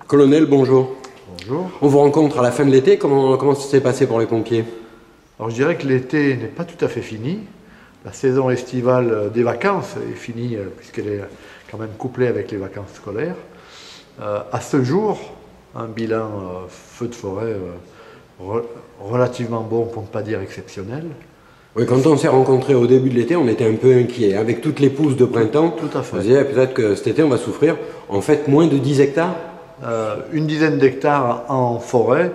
Colonel, bonjour. Bonjour. On vous rencontre à la fin de l'été. Comment ça s'est passé pour les pompiers? Alors je dirais que l'été n'est pas tout à fait fini. La saison estivale des vacances est finie puisqu'elle est quand même couplée avec les vacances scolaires. À ce jour, un bilan feu de forêt relativement bon, pour ne pas dire exceptionnel. Oui, quand on s'est rencontrés au début de l'été, on était un peu inquiets. Avec toutes les pousses de printemps, Tout à fait. on se disait peut-être que cet été on va souffrir. En fait, moins de 10 hectares. Une dizaine d'hectares en forêt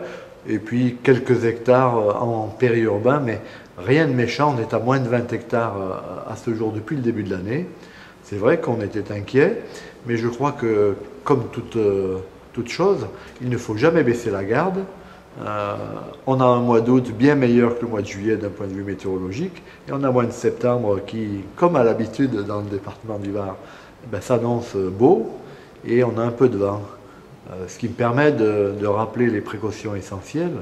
et puis quelques hectares en périurbain, mais rien de méchant. On est à moins de 20 hectares à ce jour depuis le début de l'année. C'est vrai qu'on était inquiet, mais je crois que comme toute chose, il ne faut jamais baisser la garde. On a un mois d'août bien meilleur que le mois de juillet d'un point de vue météorologique, et on a un mois de septembre qui, comme à l'habitude dans le département du Var, s'annonce beau, et on a un peu de vent. Ce qui me permet de rappeler les précautions essentielles,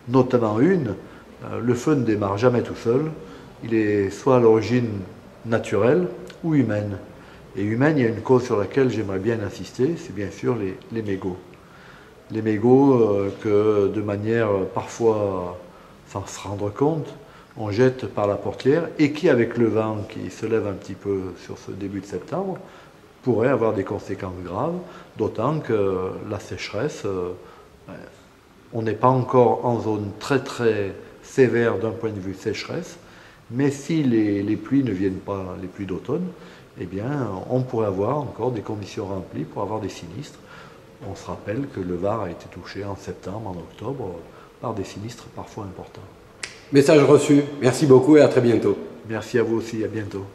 notamment le feu ne démarre jamais tout seul. Il est soit à l'origine naturelle ou humaine. Et humaine, il y a une cause sur laquelle j'aimerais bien insister, c'est bien sûr les mégots. Les mégots que, de manière parfois sans se rendre compte, on jette par la portière et qui, avec le vent qui se lève un petit peu sur ce début de septembre, pourrait avoir des conséquences graves, d'autant que la sécheresse, on n'est pas encore en zone très très sévère d'un point de vue sécheresse, mais si les pluies ne viennent pas, les pluies d'automne, eh bien on pourrait avoir encore des conditions remplies pour avoir des sinistres. On se rappelle que le Var a été touché en septembre, en octobre, par des sinistres parfois importants. Message reçu. Merci beaucoup et à très bientôt. Merci à vous aussi, à bientôt.